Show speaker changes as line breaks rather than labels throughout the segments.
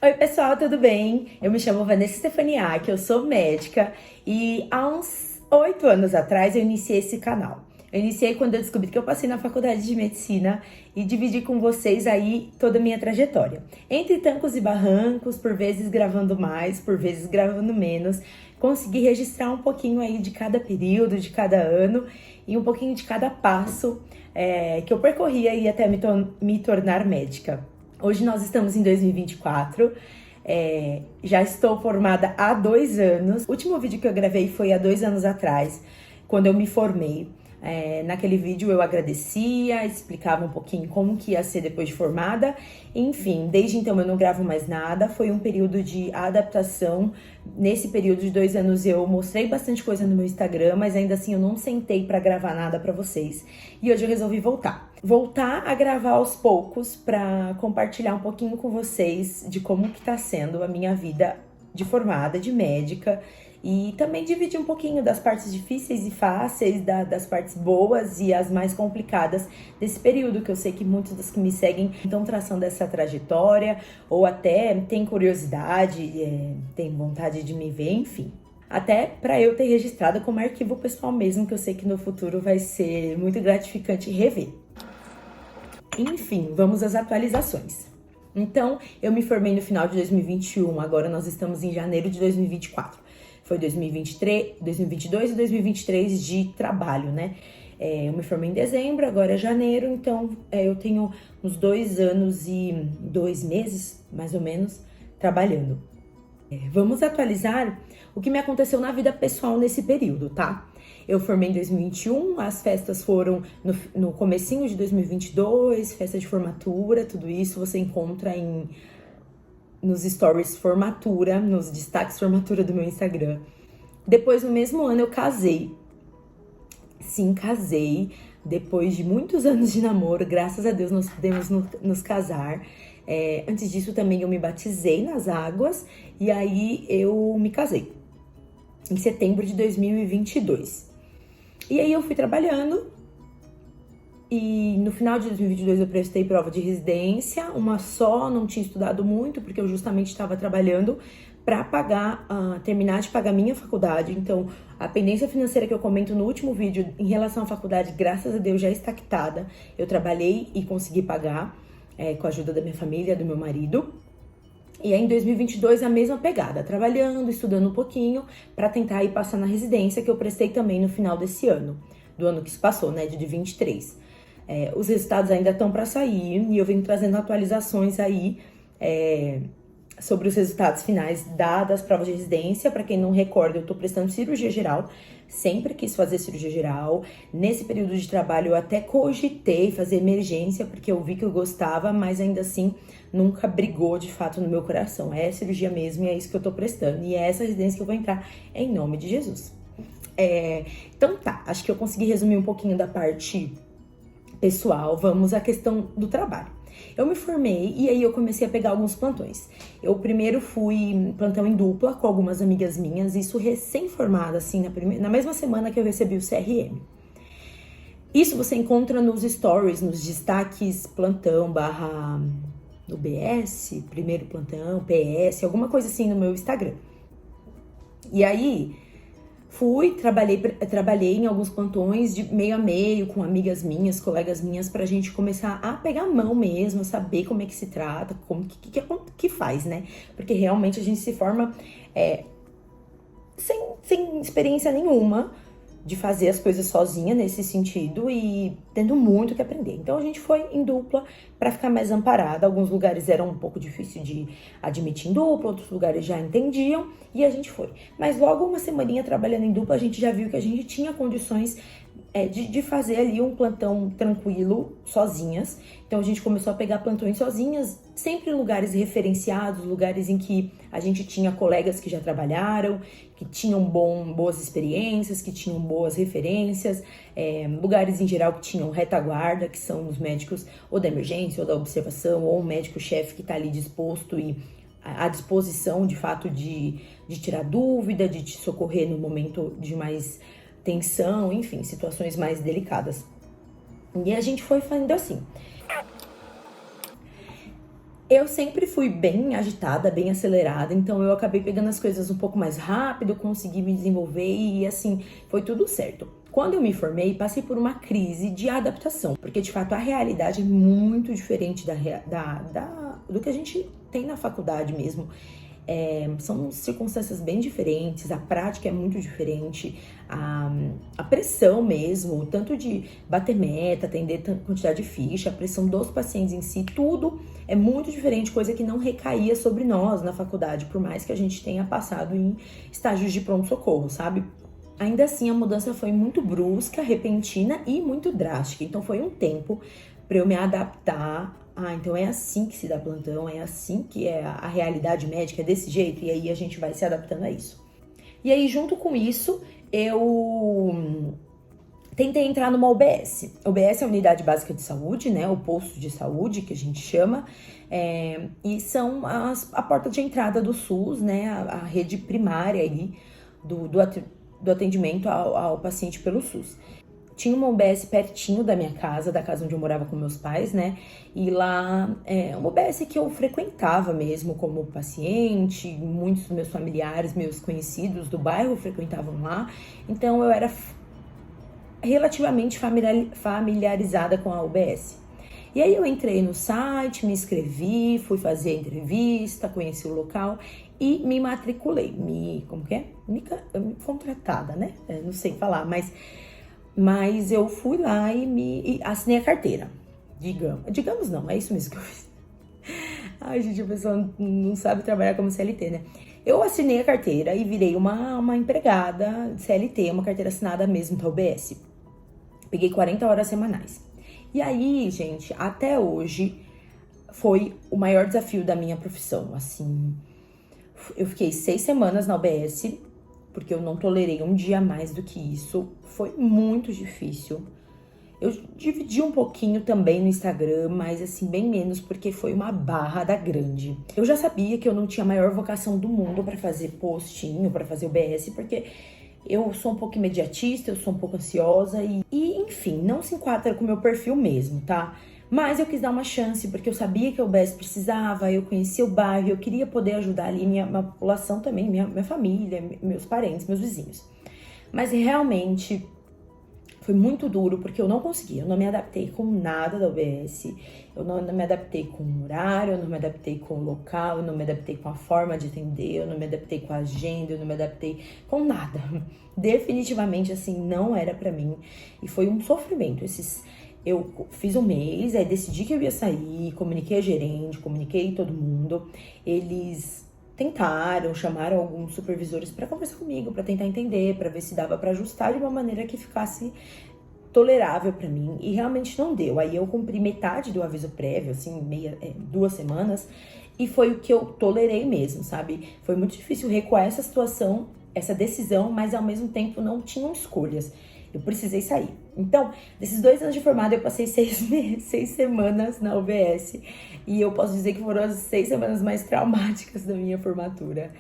Oi pessoal, tudo bem? Eu me chamo Vanessa Stefaniak, eu sou médica e há uns 8 anos atrás eu iniciei esse canal. Eu iniciei quando eu descobri que eu passei na faculdade de medicina e dividi com vocês aí toda a minha trajetória. Entre trancos e barrancos, por vezes gravando mais, por vezes gravando menos, consegui registrar um pouquinho aí de cada período, de cada ano e um pouquinho de cada passo que eu percorri aí até me tornar médica. Hoje nós estamos em 2024, já estou formada há 2 anos. O último vídeo que eu gravei foi há 2 anos atrás, quando eu me formei. Naquele vídeo eu agradecia, explicava um pouquinho como que ia ser depois de formada. Enfim, desde então eu não gravo mais nada, foi um período de adaptação. Nesse período de 2 anos eu mostrei bastante coisa no meu Instagram, mas ainda assim eu não sentei pra gravar nada pra vocês. E hoje eu resolvi voltar a gravar aos poucos pra compartilhar um pouquinho com vocês de como que tá sendo a minha vida de formada, de médica. E também dividir um pouquinho das partes difíceis e fáceis, das partes boas e as mais complicadas desse período, que eu sei que muitos dos que me seguem estão traçando essa trajetória, ou até tem curiosidade, tem vontade de me ver, enfim. Até para eu ter registrado como arquivo pessoal mesmo, que eu sei que no futuro vai ser muito gratificante rever. Enfim, vamos às atualizações. Então, eu me formei no final de 2021, agora nós estamos em janeiro de 2024. Foi 2023, 2022 e 2023 de trabalho, né? Eu me formei em dezembro, agora é janeiro, então eu tenho uns 2 anos e 2 meses, mais ou menos, trabalhando. Vamos atualizar o que me aconteceu na vida pessoal nesse período, tá? Eu formei em 2021, as festas foram no comecinho de 2022, festa de formatura, tudo isso você encontra nos stories formatura, nos destaques formatura do meu Instagram. Depois, no mesmo ano, eu casei. Sim, casei. Depois de muitos anos de namoro, graças a Deus nós pudemos nos casar. Antes disso também eu me batizei nas águas e aí eu me casei. Em setembro de 2022. E aí eu fui trabalhando. E no final de 2022 eu prestei prova de residência, uma só, não tinha estudado muito, porque eu justamente estava trabalhando para terminar de pagar minha faculdade. Então, a pendência financeira que eu comento no último vídeo em relação à faculdade, graças a Deus, já está quitada. Eu trabalhei e consegui pagar com a ajuda da minha família, do meu marido. E aí em 2022 a mesma pegada, trabalhando, estudando um pouquinho para tentar ir passar na residência, que eu prestei também no final desse ano, do ano que se passou, né, de 23. Os resultados ainda estão para sair e eu venho trazendo atualizações aí sobre os resultados finais das provas de residência. Para quem não recorda, eu tô prestando cirurgia geral, sempre quis fazer cirurgia geral. Nesse período de trabalho eu até cogitei fazer emergência, porque eu vi que eu gostava, mas ainda assim nunca brigou de fato no meu coração. É cirurgia mesmo e é isso que eu tô prestando. E é essa residência que eu vou entrar em nome de Jesus. Então tá, acho que eu consegui resumir um pouquinho da parte pessoal. Vamos à questão do trabalho. Eu me formei e aí eu comecei a pegar alguns plantões. Eu primeiro fui plantão em dupla com algumas amigas minhas, isso recém-formada, assim, na mesma semana que eu recebi o CRM. Isso você encontra nos stories, nos destaques plantão / UBS, primeiro plantão, PS, alguma coisa assim no meu Instagram. E aí trabalhei em alguns plantões de meio a meio com amigas minhas, colegas minhas, pra gente começar a pegar a mão mesmo, saber como é que se trata, como que faz, né? Porque realmente a gente se forma sem experiência nenhuma de fazer as coisas sozinha nesse sentido e tendo muito que aprender. Então a gente foi em dupla para ficar mais amparada. Alguns lugares eram um pouco difícil de admitir em dupla, outros lugares já entendiam e a gente foi. Mas logo uma semaninha trabalhando em dupla, a gente já viu que a gente tinha condições de fazer ali um plantão tranquilo, sozinhas. Então a gente começou a pegar plantões sozinhas, sempre em lugares referenciados, lugares em que a gente tinha colegas que já trabalharam, que tinham boas experiências, que tinham boas referências, lugares em geral que tinham retaguarda, que são os médicos ou da emergência ou da observação, ou o médico-chefe que está ali disposto e à disposição, de fato, de tirar dúvida, de te socorrer no momento de mais tensão, enfim, situações mais delicadas. E a gente foi fazendo assim. Eu sempre fui bem agitada, bem acelerada, então eu acabei pegando as coisas um pouco mais rápido, consegui me desenvolver e assim, foi tudo certo. Quando eu me formei, passei por uma crise de adaptação, porque de fato a realidade é muito diferente do que a gente tem na faculdade mesmo. São circunstâncias bem diferentes, a prática é muito diferente, a pressão mesmo, tanto de bater meta, atender quantidade de ficha, a pressão dos pacientes em si, tudo é muito diferente, coisa que não recaía sobre nós na faculdade, por mais que a gente tenha passado em estágios de pronto-socorro, sabe? Ainda assim, a mudança foi muito brusca, repentina e muito drástica, então foi um tempo para eu me adaptar. Então é assim que se dá plantão, é assim que é a realidade médica, é desse jeito, e aí a gente vai se adaptando a isso. E aí, junto com isso, eu tentei entrar numa UBS. UBS é a Unidade Básica de Saúde, né? O posto de saúde, que a gente chama, e são a porta de entrada do SUS, né? A rede primária aí do atendimento ao paciente pelo SUS. Tinha uma UBS pertinho da minha casa, da casa onde eu morava com meus pais, né? E lá, uma UBS que eu frequentava mesmo como paciente, muitos dos meus familiares, meus conhecidos do bairro frequentavam lá. Então, eu era relativamente familiarizada com a UBS. E aí, eu entrei no site, me inscrevi, fui fazer a entrevista, conheci o local e me matriculei. Como que é? Contratada, né? Não sei falar, mas eu fui lá e assinei a carteira. Digamos não, é isso mesmo que eu fiz. Ai, gente, a pessoa não sabe trabalhar como CLT, né? Eu assinei a carteira e virei uma empregada CLT, uma carteira assinada mesmo da UBS. Peguei 40 horas semanais. E aí, gente, até hoje foi o maior desafio da minha profissão. Assim, eu fiquei 6 semanas na UBS, porque eu não tolerei um dia mais do que isso. Foi muito difícil. Eu dividi um pouquinho também no Instagram, mas assim, bem menos, porque foi uma barra da grande. Eu já sabia que eu não tinha a maior vocação do mundo pra fazer postinho, pra fazer UBS, porque eu sou um pouco imediatista, eu sou um pouco ansiosa e enfim, não se enquadra com o meu perfil mesmo, tá? Mas eu quis dar uma chance, porque eu sabia que a UBS precisava, eu conhecia o bairro, eu queria poder ajudar ali minha população também, minha família, meus parentes, meus vizinhos. Mas realmente foi muito duro, porque eu não consegui, eu não me adaptei com nada da UBS, eu não me adaptei com o horário, eu não me adaptei com o local, eu não me adaptei com a forma de atender, eu não me adaptei com a agenda, eu não me adaptei com nada. Definitivamente, assim, não era pra mim, e foi um sofrimento. Eu fiz um mês, aí decidi que eu ia sair, comuniquei a gerente, comuniquei todo mundo. Eles tentaram, chamaram alguns supervisores para conversar comigo, para tentar entender, para ver se dava para ajustar de uma maneira que ficasse tolerável para mim, e realmente não deu. Aí eu cumpri metade do aviso prévio, assim, 2 semanas, e foi o que eu tolerei mesmo, sabe? Foi muito difícil recuar essa situação, essa decisão, mas ao mesmo tempo não tinham escolhas. Eu precisei sair. Então, desses 2 anos de formada, eu passei 6 semanas na UBS. E eu posso dizer que foram as 6 semanas mais traumáticas da minha formatura.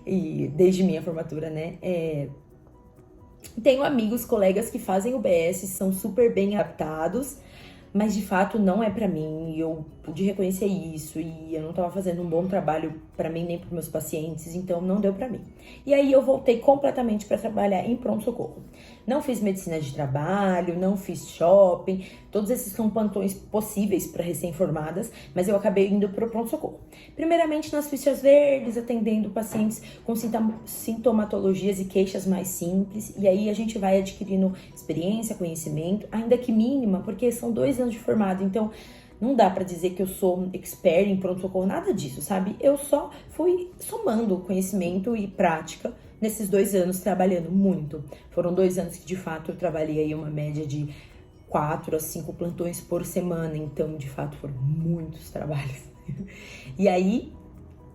E desde minha formatura, né? Tenho amigos, colegas que fazem UBS, são super bem adaptados. Mas de fato não é pra mim, e eu pude reconhecer isso, e eu não tava fazendo um bom trabalho pra mim nem pros meus pacientes, então não deu pra mim. E aí eu voltei completamente pra trabalhar em pronto-socorro. Não fiz medicina de trabalho, não fiz shopping, todos esses são plantões possíveis para recém-formadas, mas eu acabei indo pro pronto-socorro. Primeiramente nas fichas verdes, atendendo pacientes com sintomatologias e queixas mais simples, e aí a gente vai adquirindo experiência, conhecimento, ainda que mínima, porque são 2 anos de formado, então não dá pra dizer que eu sou expert em pronto-socorro, nada disso, sabe? Eu só fui somando conhecimento e prática nesses 2 anos trabalhando muito. Foram 2 anos que de fato eu trabalhei aí uma média de 4 a 5 plantões por semana, então de fato foram muitos trabalhos. E aí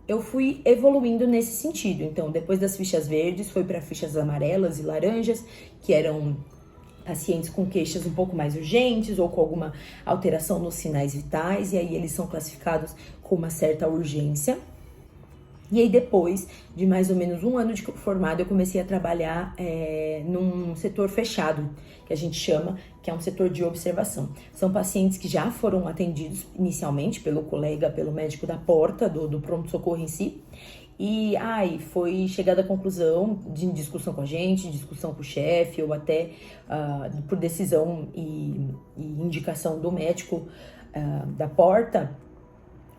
eu fui evoluindo nesse sentido. Então depois das fichas verdes foi para fichas amarelas e laranjas, que eram pacientes com queixas um pouco mais urgentes ou com alguma alteração nos sinais vitais, e aí eles são classificados com uma certa urgência. E aí depois de mais ou menos um ano de formado, eu comecei a trabalhar num setor fechado, que a gente chama, que é um setor de observação. São pacientes que já foram atendidos inicialmente pelo colega, pelo médico da porta, do pronto-socorro em si. E aí foi chegada à conclusão de discussão com a gente, discussão com o chefe, ou até por decisão e indicação do médico da porta,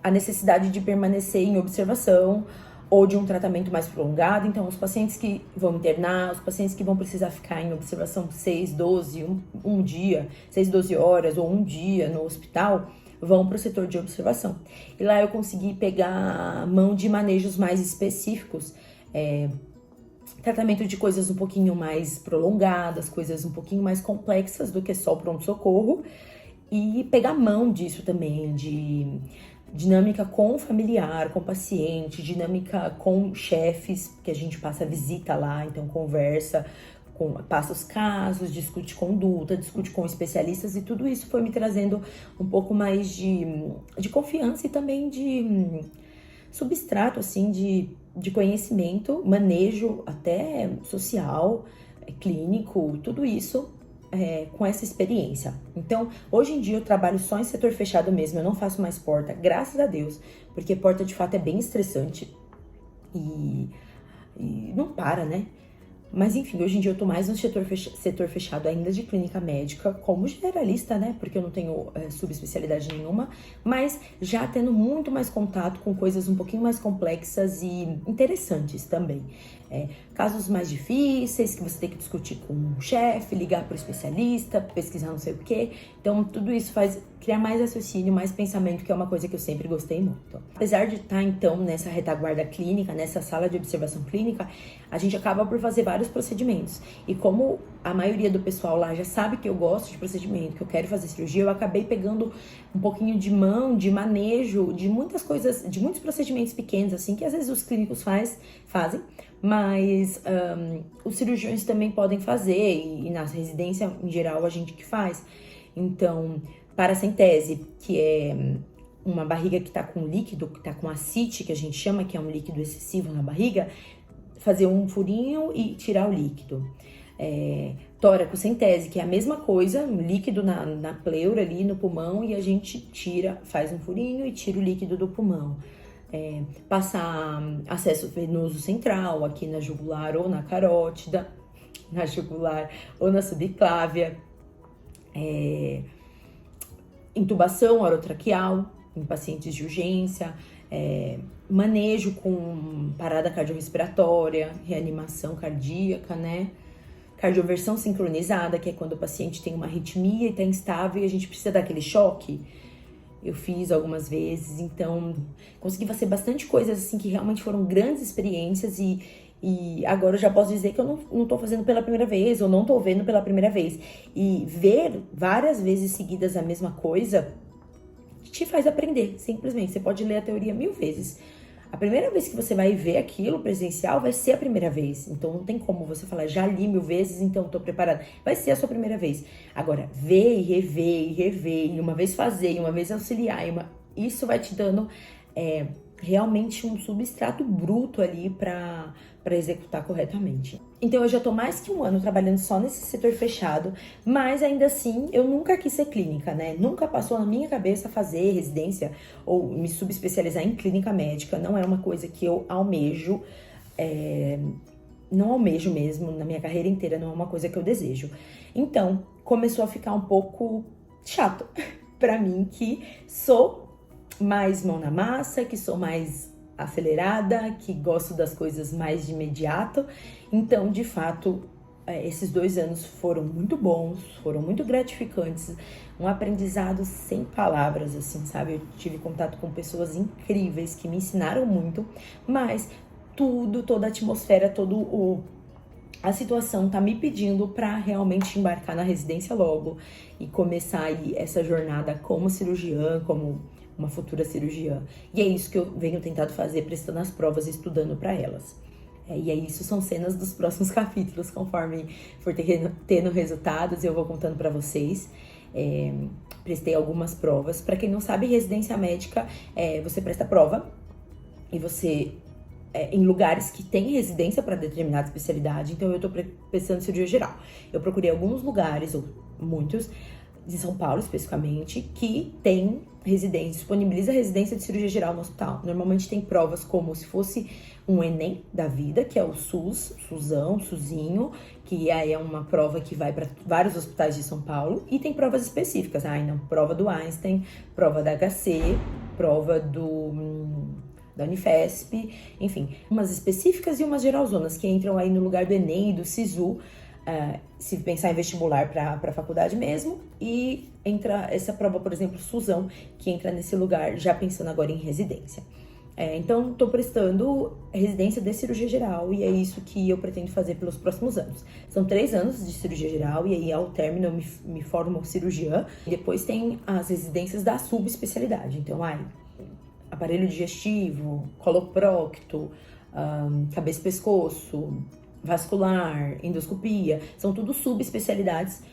a necessidade de permanecer em observação ou de um tratamento mais prolongado. Então, os pacientes que vão internar, os pacientes que vão precisar ficar em observação 6, 12, um dia, 6, 12 horas ou um dia no hospital, vão para o setor de observação. E lá eu consegui pegar a mão de manejos mais específicos, tratamento de coisas um pouquinho mais prolongadas, coisas um pouquinho mais complexas do que só o pronto-socorro, e pegar mão disso também, de dinâmica com o familiar, com o paciente, dinâmica com chefes, que a gente passa visita lá, então conversa, passa os casos, discute conduta, discute com especialistas, e tudo isso foi me trazendo um pouco mais de confiança e também de substrato, assim, de conhecimento, manejo até social, clínico, tudo isso com essa experiência. Então, hoje em dia eu trabalho só em setor fechado mesmo, eu não faço mais porta, graças a Deus, porque porta de fato é bem estressante e não para, né? Mas enfim, hoje em dia eu tô mais no setor fechado ainda de clínica médica, como generalista, né? Porque eu não tenho subespecialidade nenhuma, mas já tendo muito mais contato com coisas um pouquinho mais complexas e interessantes também. Casos mais difíceis, que você tem que discutir com o chefe, ligar para o especialista, pesquisar não sei o quê. Então, tudo isso faz criar mais raciocínio, mais pensamento, que é uma coisa que eu sempre gostei muito. Apesar de estar, então, nessa retaguarda clínica, nessa sala de observação clínica, a gente acaba por fazer vários procedimentos. E como a maioria do pessoal lá já sabe que eu gosto de procedimento, que eu quero fazer cirurgia, eu acabei pegando um pouquinho de mão, de manejo, de muitas coisas, de muitos procedimentos pequenos, assim, que às vezes os clínicos fazem, mas os cirurgiões também podem fazer, e na residência, em geral, a gente que faz. Então, paracentese, que é uma barriga que tá com líquido, que tá com ascite, que a gente chama, que é um líquido excessivo na barriga, fazer um furinho e tirar o líquido. Toracocentese, que é a mesma coisa, um líquido na pleura ali, no pulmão, e a gente faz um furinho e tira o líquido do pulmão. Passar acesso venoso central, aqui na jugular ou na carótida, na jugular ou na subclávia. Intubação orotraqueal em pacientes de urgência, manejo com parada cardiorrespiratória, reanimação cardíaca, né? Cardioversão sincronizada, que é quando o paciente tem uma arritmia e está instável e a gente precisa dar aquele choque. Eu fiz algumas vezes, então consegui fazer bastante coisas assim que realmente foram grandes experiências, e agora eu já posso dizer que eu não tô fazendo pela primeira vez, ou não tô vendo pela primeira vez. E ver várias vezes seguidas a mesma coisa te faz aprender, simplesmente. Você pode ler a teoria 1000 vezes. A primeira vez que você vai ver aquilo presencial vai ser a primeira vez. Então não tem como você falar, já li 1000 vezes, então tô preparada. Vai ser a sua primeira vez. Agora, ver e rever, e uma vez fazer, e uma vez auxiliar, isso vai te dando realmente um substrato bruto ali para executar corretamente. Então eu já tô mais que um ano trabalhando só nesse setor fechado, mas ainda assim eu nunca quis ser clínica, né? Nunca passou na minha cabeça fazer residência ou me subespecializar em clínica médica. Não é uma coisa que eu almejo, não almejo mesmo, na minha carreira inteira não é uma coisa que eu desejo. Então começou a ficar um pouco chato pra mim, que sou mais mão na massa, que sou mais acelerada, que gosto das coisas mais de imediato. Então, de fato, esses 2 anos foram muito bons, foram muito gratificantes, um aprendizado sem palavras, assim, sabe? Eu tive contato com pessoas incríveis que me ensinaram muito, mas toda a atmosfera, a situação tá me pedindo para realmente embarcar na residência logo e começar aí essa jornada como cirurgiã, como uma futura cirurgiã. E é isso que eu venho tentado fazer, prestando as provas e estudando para elas. E aí isso são cenas dos próximos capítulos, conforme for tendo resultados, eu vou contando para vocês. Prestei algumas provas. Para quem não sabe, residência médica, você presta prova e você em lugares que tem residência para determinada especialidade, então eu tô pensando em cirurgia geral. Eu procurei alguns lugares, ou muitos, de São Paulo especificamente, que tem residência, disponibiliza residência de cirurgia geral no hospital. Normalmente tem provas como se fosse um Enem da vida, que é o SUS, SUSão, SUSinho, que aí é uma prova que vai para vários hospitais de São Paulo, e tem provas específicas, prova do Einstein, prova da HC, prova da Unifesp, enfim, umas específicas e umas geralzonas que entram aí no lugar do Enem e do SISU, se pensar em vestibular para faculdade mesmo, e entra essa prova, por exemplo, SUSão, que entra nesse lugar já pensando agora em residência. Então, estou prestando residência de cirurgia geral e é isso que eu pretendo fazer pelos próximos anos. São 3 anos de cirurgia geral e aí ao término eu me formo cirurgiã. E depois tem as residências da subespecialidade. Então, aparelho digestivo, coloprocto, cabeça e pescoço, vascular, endoscopia, são tudo subespecialidades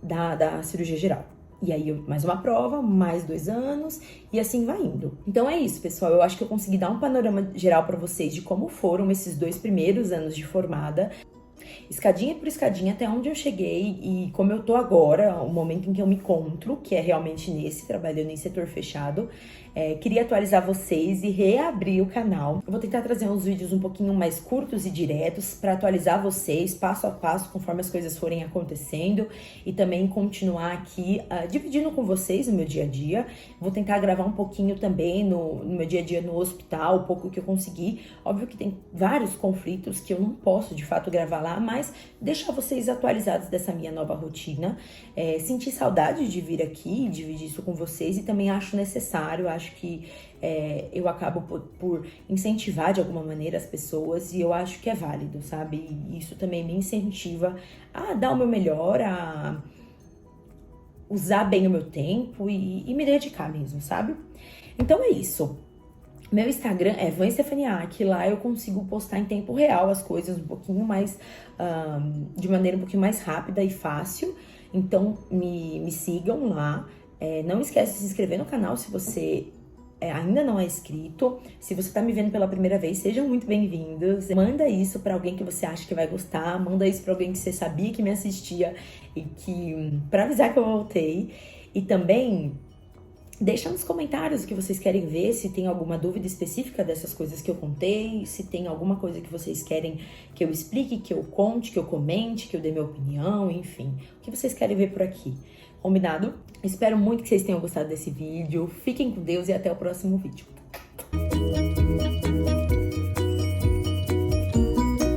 da cirurgia geral. E aí, mais uma prova, mais 2 anos, e assim vai indo. Então é isso, pessoal. Eu acho que eu consegui dar um panorama geral para vocês de como foram esses 2 primeiros anos de formada. Escadinha por escadinha até onde eu cheguei e como eu tô agora, o momento em que eu me encontro, que é realmente nesse, trabalhando em setor fechado. Queria atualizar vocês e reabrir o canal. Eu vou tentar trazer uns vídeos um pouquinho mais curtos e diretos para atualizar vocês passo a passo, conforme as coisas forem acontecendo, e também continuar aqui dividindo com vocês o meu dia a dia. Vou tentar gravar um pouquinho também no meu dia a dia no hospital, o pouco que eu conseguir. Óbvio que tem vários conflitos que eu não posso de fato gravar lá, mas deixar vocês atualizados dessa minha nova rotina. Senti saudade de vir aqui e dividir isso com vocês, e também acho necessário, acho que eu acabo por incentivar de alguma maneira as pessoas, e eu acho que é válido, sabe? E isso também me incentiva a dar o meu melhor, a usar bem o meu tempo e me dedicar mesmo, sabe? Então é isso. Meu Instagram é Van Stefaniak, lá eu consigo postar em tempo real as coisas um pouquinho mais, de maneira um pouquinho mais rápida e fácil. Então me sigam lá. Não esquece de se inscrever no canal se você ainda não é inscrito. Se você tá me vendo pela primeira vez, sejam muito bem-vindos. Manda isso pra alguém que você acha que vai gostar. Manda isso pra alguém que você sabia que me assistia e pra avisar que eu voltei. E também deixa nos comentários o que vocês querem ver, se tem alguma dúvida específica dessas coisas que eu contei, se tem alguma coisa que vocês querem que eu explique, que eu conte, que eu comente, que eu dê minha opinião, enfim. O que vocês querem ver por aqui? Combinado? Espero muito que vocês tenham gostado desse vídeo. Fiquem com Deus e até o próximo vídeo.